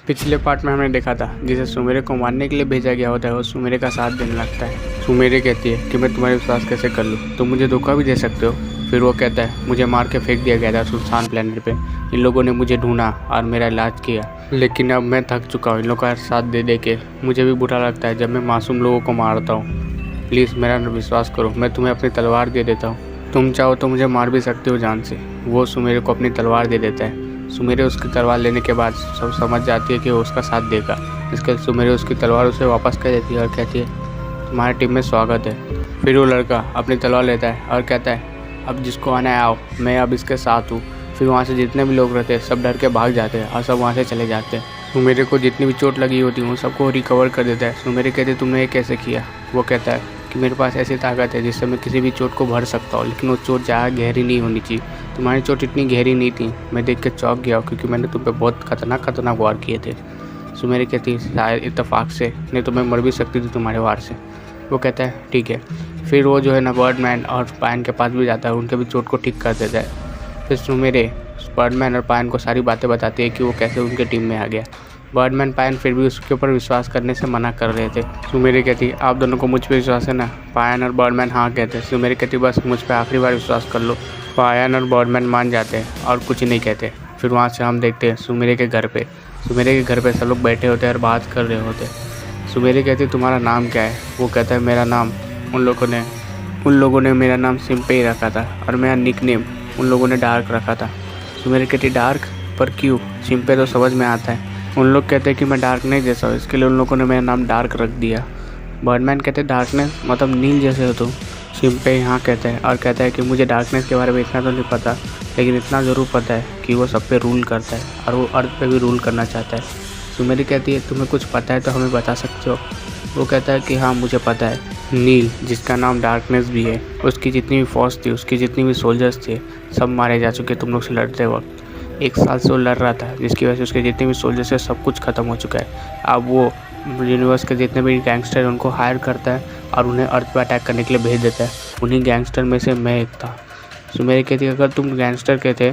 पिछले पार्ट में हमने देखा था जिसे सुमेरे को मारने के लिए भेजा गया होता है वो सुमेरे का साथ देने लगता है। सुमेरे कहती है कि मैं तुम्हारे विश्वास कैसे कर लूँ, तुम मुझे धोखा भी दे सकते हो। फिर वो कहता है मुझे मार के फेंक दिया गया था सुनसान प्लेनेट पे, इन लोगों ने मुझे ढूंढा और मेरा इलाज किया, लेकिन अब मैं थक चुका हूँ इन लोगों का साथ दे दे के। मुझे भी बुरा लगता है जब मैं मासूम लोगों को मारता हूँ। प्लीज़ मेरा विश्वास करो, मैं तुम्हें अपनी तलवार दे देता हूँ, तुम चाहो तो मुझे मार भी सकते हो जान से। वो सुमेरे को अपनी तलवार दे देता है। सुमेरे उसकी तलवार लेने के बाद सब समझ जाती है कि वो उसका साथ देगा। इसके सुमेरे उसकी तलवार उसे वापस कर देती है और कहती है तुम्हारी टीम में स्वागत है। फिर वो लड़का अपनी तलवार लेता है और कहता है अब जिसको आना है आओ, मैं अब इसके साथ हूँ। फिर वहाँ से जितने भी लोग रहते हैं सब डर के भाग जाते हैं और सब वहाँ से चले जाते हैं। सुमेरे को जितनी भी चोट लगी होती है उन सबको रिकवर कर देता है। सुमेरे कहते तुमने ये कैसे किया? वो कहता है कि मेरे पास ऐसी ताकत है जिससे मैं किसी भी चोट को भर सकता हूँ, लेकिन वो चोट ज़्यादा गहरी नहीं होनी चाहिए। तुम्हारी चोट इतनी गहरी नहीं थी, मैं देख के चौंक गया क्योंकि मैंने तुम पे बहुत खतरनाक वार किए थे। सुमेरे कहती शायद इत्तेफाक से, नहीं तो मैं मर भी सकती थी तुम्हारे वार से। वो कहता है ठीक है। फिर वो जो है ना बर्डमैन और पायन के पास भी जाता है, उनके भी चोट को ठीक कर देता है। फिर सुमेरे बर्डमैन और पायन को सारी बातें बताती है कि वो कैसे उनके टीम में आ गया। बर्डमैन पायन फिर भी उसके ऊपर विश्वास करने से मना कर रहे थे। सुमेरे कहती आप दोनों को मुझ पर विश्वास है ना? पायन और बर्डमैन हाँ कहते हैं। सुमेरे कहती बस मुझ पर आखिरी बार विश्वास कर लो। पायन और बर्डमैन मान जाते हैं और कुछ नहीं कहते। फिर वहाँ से हम देखते हैं सुमेरे के घर पे। सुमेरे के घर पे सब लोग बैठे होते हैं और बात कर रहे होते हैं। सुमेरे कहती तुम्हारा नाम क्या है? वो कहता है मेरा नाम उन लोगों ने मेरा नाम सिम्पे ही रखा था और मेरा निकनेम उन लोगों ने डार्क रखा था। सुमेरे कहती डार्क पर क्यों? सिम्पे तो समझ में आता है। उन लोग कहते हैं कि मैं डार्कनेस जैसा हूँ, इसके लिए उन लोगों ने मेरा नाम डार्क रख दिया। बर्डमैन कहते हैं डार्कनेस मतलब नील जैसे हो तुम? सिम्पे यहाँ कहते हैं और कहता है कि मुझे डार्कनेस के बारे में इतना तो नहीं पता, लेकिन इतना ज़रूर पता है कि वो सब पे रूल करता है और वो अर्थ पे भी रूल करना चाहता है। सुमेरी कहती है तुम्हें कुछ पता है तो हमें बता सकते हो? वो कहता है कि हाँ मुझे पता है। नील जिसका नाम डार्कनेस भी है, उसकी जितनी भी फौज थी, उसकी जितनी भी सोल्जर्स थे, सब मारे जा चुके तुम लोग से लड़ते वक्त। 1 साल से वो लड़ रहा था जिसकी वजह से उसके जितने भी सोल्जर्स है सब कुछ ख़त्म हो चुका है। अब वो यूनिवर्स के जितने भी गैंगस्टर हैं उनको हायर करता है और उन्हें अर्थ पर अटैक करने के लिए भेज देता है। उन्हीं गैंगस्टर में से मैं एक था। सुमेरी कहती है अगर तुम गैंगस्टर के थे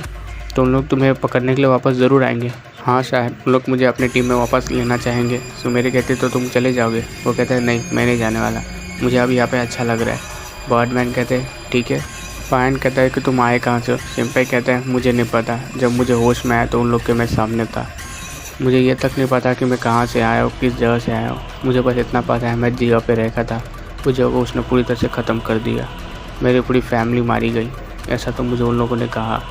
तो उन लोग तुम्हें पकड़ने के लिए वापस ज़रूर आएंगे। हाँ शायद उन लोग मुझे अपनी टीम में वापस लेना चाहेंगे। सुमेरी कहती तो तुम चले जाओगे? वो कहते हैं नहीं मैं नहीं जाने वाला, मुझे अब यहाँ पे अच्छा लग रहा है। बर्डमैन कहते हैं ठीक है। पायन कहता है कि तुम आए कहाँ से? सिम्पे कहते हैं मुझे नहीं पता, जब मुझे होश में आया तो उन लोग के मैं सामने था। मुझे ये तक नहीं पता कि मैं कहाँ से आया हूँ, किस जगह से आया हूँ। मुझे बस इतना पता है मैं जगह पे रहता था, उस जगह को उसने पूरी तरह से ख़त्म कर दिया। मेरी पूरी फैमिली मारी गई, ऐसा तो मुझे उन लोगों ने कहा।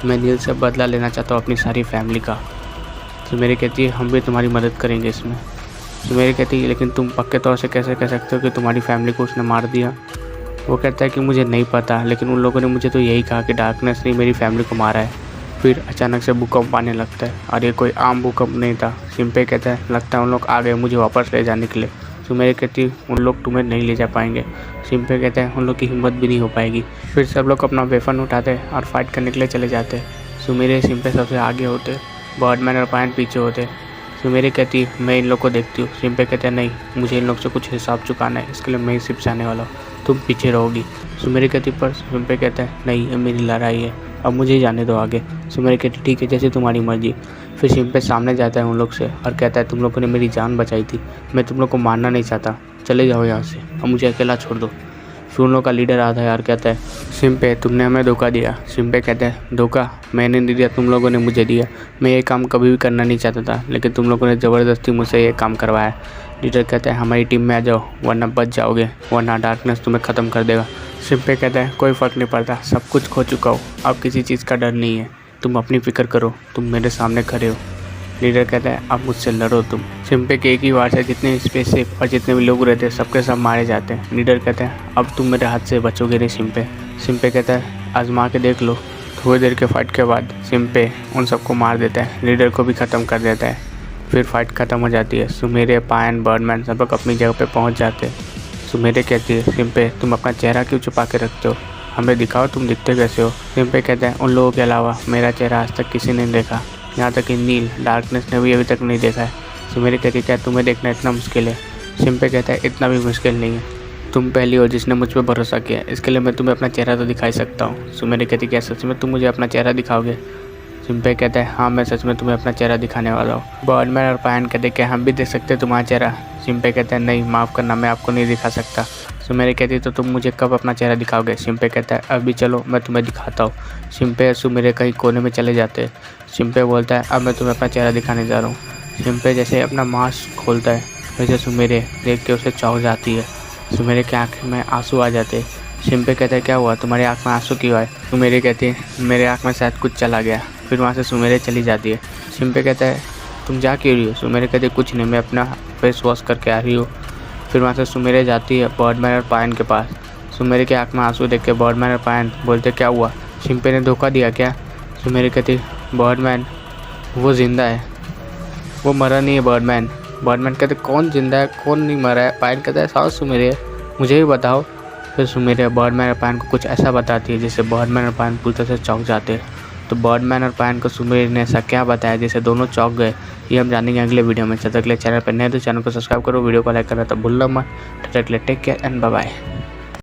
मैं नील से बदला लेना चाहता हूँ अपनी सारी फैमिली का। सुमेरी कहती है हम भी तुम्हारी मदद करेंगे इसमें। सुमेरी कहती है लेकिन तुम पक्के तौर से कैसे कह सकते हो कि तुम्हारी फैमिली को उसने मार दिया? वो कहता है कि मुझे नहीं पता, लेकिन उन लोगों ने मुझे तो यही कहा कि डार्कनेस ने मेरी फैमिली को मारा है। फिर अचानक से भूकंप आने लगता है और ये कोई आम भूकंप नहीं था। सिम्पे कहता है लगता है उन लोग आ गए मुझे वापस ले जाने के लिए। सुमेरी कहती है उन लोग तुम्हें नहीं ले जा पाएंगे। सिम्पे कहता है उन लोग की हिम्मत भी नहीं हो पाएगी। फिर सब लोग अपना वेपन उठाते हैं और फाइट करने के लिए चले जाते हैं। सुमेरी सिम्पे सबसे आगे होते, बर्डमैन और पायन पीछे होते। सुमेरी कहती है मैं इन लोग को देखती हूँ। सिम्पे कहते हैं नहीं, मुझे इन लोग से कुछ हिसाब चुकाना है, इसके लिए मैं ही सिर्फ जाने वाला हूँ, तुम पीछे रहोगी। सुमेरी कहती पर सिम्पे कहता है नहीं ये मेरी लड़ाई है, अब मुझे ही जाने दो आगे। सुमेरी कहती ठीक है जैसे तुम्हारी मर्जी। फिर सिम्पे सामने जाता है उन लोग से और कहता है तुम लोगों ने मेरी जान बचाई थी, मैं तुम लोग को मारना नहीं चाहता, चले जाओ यहाँ से, अब मुझे अकेला छोड़ दो। फिर उन लोग का लीडर आता है और कहता है सिम्पे तुमने हमें धोखा दिया। सिम्पे कहते हैं धोखा मैंने नहीं दिया, तुम लोगों ने मुझे दिया। मैं ये काम कभी भी करना नहीं चाहता था, लेकिन तुम लोगों ने ज़बरदस्ती मुझसे ये काम करवाया। लीडर कहता है हमारी टीम में आ जाओ वरना बच जाओगे, वरना डार्कनेस तुम्हें ख़त्म कर देगा। सिम्पे कहता है कोई फ़र्क नहीं पड़ता, सब कुछ खो चुका हो, अब किसी चीज़ का डर नहीं है, तुम अपनी फ़िक्र करो, तुम मेरे सामने खड़े हो। लीडर कहता है अब मुझसे लड़ो तुम। सिम्पे के एक ही वार से जितने स्पेसशिप और जितने भी लोग रहते हैं सबके सब मारे जाते हैं। लीडर कहता है अब तुम मेरे हाथ से बचोगे नहीं सिम्पे। सिम्पे कहता है आजमा के देख लो। थोड़ी देर के फाइट के बाद सिम्पे उन सबको मार देता है, लीडर को भी ख़त्म कर देता है। फिर फाइट ख़त्म हो जाती है। सुमेरे पायन बर्डमैन सब लोग अपनी जगह पे पहुंच जाते हैं। सुमेरे कहती है सिम्पे तुम अपना चेहरा क्यों छुपा के रखते हो, हमें दिखाओ तुम दिखते कैसे हो। सिम्पे कहते हैं उन लोगों के अलावा मेरा चेहरा आज तक किसी ने देखा, यहाँ तक कि नील डार्कनेस ने भी अभी तक नहीं देखा है। सुमेरे कहती है क्या तुम्हें देखना इतना मुश्किल है? सिम्पे कहता है इतना भी मुश्किल नहीं है, तुम पहली हो जिसने मुझ पर भरोसा किया, इसके लिए मैं तुम्हें अपना चेहरा तो दिखा ही सकता हूँ। सुमेरी कहती क्या सच में तुम मुझे अपना चेहरा दिखाओगे? सिंपे कहता है हाँ मैं सच में तुम्हें अपना चेहरा दिखाने वाला हूँ। बर्डमैन और पायन कहते हैं क्या हम भी देख सकते हैं तुम्हारा चेहरा। सिंपे कहता है नहीं माफ़ करना, मैं आपको नहीं दिखा सकता। सुमेरे कहती है तो तुम मुझे कब अपना चेहरा दिखाओगे। सिंपे कहता है अभी चलो मैं तुम्हें दिखाता हूँ। सिंपे और सुमेरे कहीं कोने में चले जाते हैं। सिंपे बोलता है अब मैं तुम्हें अपना चेहरा दिखाने जा रहा हूँ। सिंपे जैसे अपना मास्क खोलता है वैसे सुमेरे देख के उसे चौंक जाती है। सुमेरे की आँख में आंसू आ जाते हैं। सिंपे कहता है क्या हुआ, तुम्हारी आँख में आंसू क्यों आए। सुमेरे कहती है मेरे आँख में शायद कुछ चला गया। फिर वहाँ से सुमेरे चली जाती है। सिंपे कहता है तुम जा क्यों रही हो। सुमेरे कहती है कुछ नहीं, मैं अपना फेस वॉश करके आ रही हूँ। फिर वहाँ से सुमेरे जाती है बर्डमैन और पायन के पास। सुमेरे की आँख में आंसू देख के बर्डमैन और पायन बोलते क्या हुआ, सिंपे ने धोखा दिया क्या। सुमेरे कहती बर्डमैन वो ज़िंदा है, वो मरा नहीं है बर्डमैन। बर्डमैन कहते कौन जिंदा है कौन नहीं मरा है। पायन कहता है साउथ सुमेरे मुझे भी बताओ। फिर सुमेरे बर्डमैन और पायन को कुछ ऐसा बताती है जिससे बर्डमैन और पायन पूरी तरह से चौंक जाते हैं। तो बर्डमैन और पायन को सुमेरे ने ऐसा क्या बताया जिससे दोनों चौंक गए, ये हम जानेंगे अगले वीडियो में। तब तक के लिए चैनल पर नए तो चैनल को सब्सक्राइब करो, वीडियो को लाइक करना तो भूलना मत। तब तक के लिए take care and bye bye.